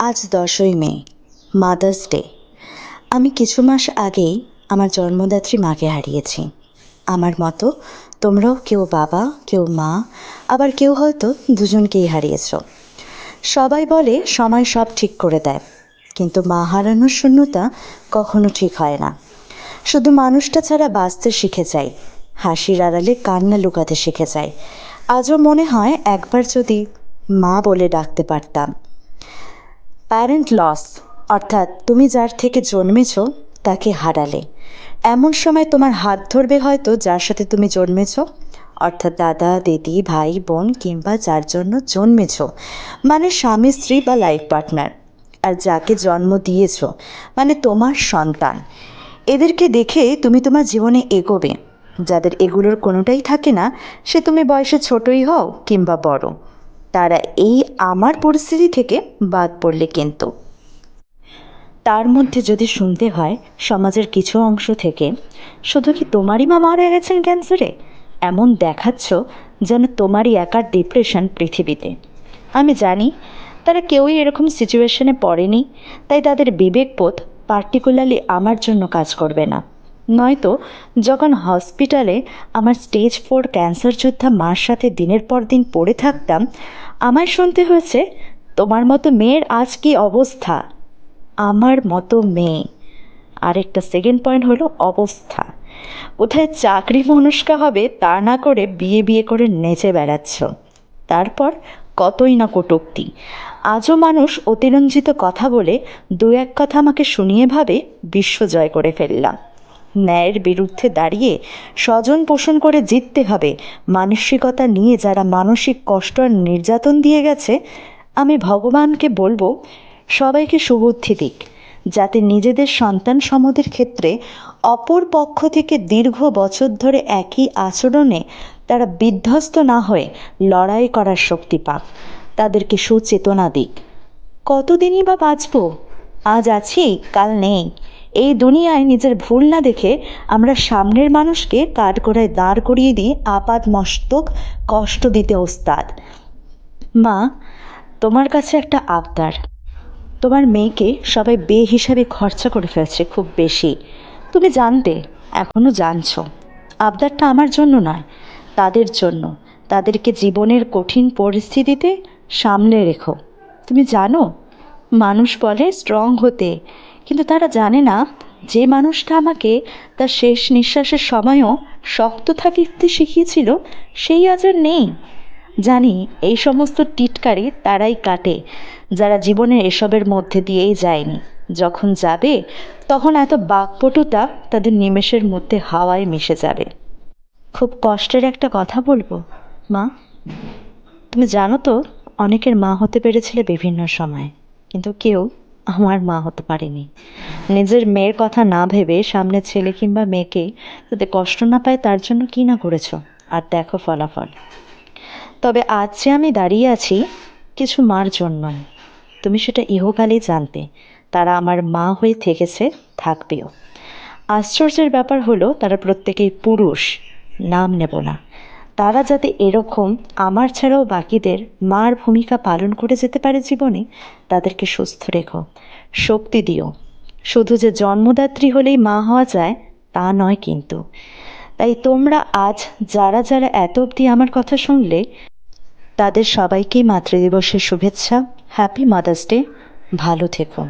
আজ 10ই মে, mother's day. আমি কিছু মাস আগেই আমার জন্মদাত্রী মাকে হারিয়েছি। আমার মতো তোমরাও কেউ বাবা, কেউ মা, আবার কেউ হয়তো দুজনকেই হারিয়েছ। সবাই বলে সময় সব ঠিক করে দেয়, কিন্তু মা হারানোর শূন্যতা কখনো ঠিক হয় না। শুধু মানুষটা ছাড়া বাঁচতে শিখে যাই, হাসির আড়ালে কান্না লুকাতে শিখে যাই। আজও মনে হয় একবার যদি মা বলে ডাকতে পারতাম। প্যারেন্ট লস, অর্থাৎ তুমি যার থেকে জন্মেছ তাকে হারালে। এমন সময় তোমার হাত ধরবে হয়তো যার সাথে তুমি জন্মেছ, অর্থাৎ দাদা, দিদি, ভাই, বোন, কিংবা যার জন্য জন্মেছ, মানে স্বামী, স্ত্রী বা লাইফ পার্টনার। আর যাকে জন্ম দিয়েছ মানে তোমার সন্তান। এদেরকে দেখে তুমি তোমার জীবনে এগোবে। যাদের এগুলোর কোনোটাই থাকে না, সে তুমি বয়সে ছোটই হও কিংবা বড়, তারা এই আমার পরিস্থিতি থেকে বাদ পড়লে কিন্তু। তার মধ্যে যদি শুনতে হয় সমাজের কিছু অংশ থেকে, শুধু কি তোমারই মা মারা গেছেন ক্যান্সারে, এমন দেখাচ্ছ যেন তোমারই একার ডিপ্রেশন পৃথিবীতে। আমি জানি তারা কেউই এরকম সিচুয়েশনে পড়েনি, তাই তাদের বিবেকবোধ পার্টিকুলারলি আমার জন্য কাজ করবে না। নয়তো যখন হসপিটালে আমার স্টেজ 4 ক্যান্সার যোদ্ধা মার সাথে দিনের পর দিন পড়ে থাকতাম, আমায় শুনতে হয়েছে তোমার মতো মেয়ের আজ কী অবস্থা। আমার মতো মেয়ে। আরেকটা সেকেন্ড পয়েন্ট হলো অবস্থা। কোথায় চাকরি মনস্কা হবে তা না করে বিয়ে করে নেচে বেড়াচ্ছ। তারপর কতই না কটূক্তি। আজও মানুষ অতিরঞ্জিত কথা বলে দু এক কথা আমাকে শুনিয়ে ভাবে বিশ্ব জয় করে ফেললাম। ন্যায়ের বিরুদ্ধে দাঁড়িয়ে স্বজন পোষণ করে জিততে হবে মানসিকতা নিয়ে যারা মানসিক কষ্ট আর নির্যাতন দিয়ে গেছে, আমি ভগবানকে বলবো সবাইকে সুবুদ্ধি দিক, যাতে নিজেদের সন্তান সমদের ক্ষেত্রে অপর পক্ষ থেকে দীর্ঘ বছর ধরে একই আচরণে তারা বিধ্বস্ত না হয়ে লড়াই করার শক্তি পাক। তাদেরকে সুচেতনা দিক। কতদিনই বা বাঁচব? আজ আছি, কাল নেই। এই দুনিয়ায় নিজের ভুল না দেখে আমরা সামনের মানুষকে কাঠগড়ায় দাঁড় করিয়ে দিই আপাদ মস্তক কষ্ট দিতে ওস্তাদ। মা, তোমার কাছে একটা আবদার। তোমার মেয়েকে সবাই বেহিসাবে খরচা করে ফেলছে খুব বেশি। তুমি জানতে, এখনও জানছো। আবদারটা আমার জন্য নয়, তাদের জন্য। তাদেরকে জীবনের কঠিন পরিস্থিতিতে সামলে রেখো। তুমি জানো, মানুষ বলে স্ট্রং হতে, কিন্তু তারা জানে না যে মানুষটা আমাকে তার শেষ নিঃশ্বাসের সময়ও শক্ত থাকতে শিখিয়েছিল সেই আজ আর নেই। জানি এই সমস্ত টিটকারি তারাই কাটে যারা জীবনে এসবের মধ্যে দিয়েই যায়নি। যখন যাবে তখন এত বাকপটুতা তাদের নিমেষের মধ্যে হাওয়ায় মিশে যাবে। খুব কষ্টের একটা কথা বলবো মা। তুমি জানো তো, অনেকের মা হতে পেরেছিলে বিভিন্ন সময়, কিন্তু কেউ আমার মা হতে পারেনি। নিজের মেয়ের কথা না ভেবে সামনে ছেলে কিংবা মেয়েকে যাতে কষ্ট না পায় তার জন্য কী না করেছো, আর দেখো ফলাফল। তবে আজ যে আমি দাঁড়িয়ে আছি কিছু মার জন্যই। তুমি সেটা ইহকালেই জানতে, তারা আমার মা হয়ে থেকেছে, থাকবেও। আশ্চর্যের ব্যাপার হলো তারা প্রত্যেকেই পুরুষ। নাম নেব না। তারা যাতে এরকম আমার ছাড়াও বাকিদের মার ভূমিকা পালন করে যেতে পারে জীবনে, তাদেরকে সুস্থ রেখো, শক্তি দিও। শুধু যে জন্মদাত্রী হলেই মা হওয়া যায় তা নয় কিন্তু। তাই তোমরা আজ যারা যারা এত অবধি আমার কথা শুনলে, তাদের সবাইকেই মাতৃদিবসের শুভেচ্ছা। Happy mother's day. ভালো থেকো।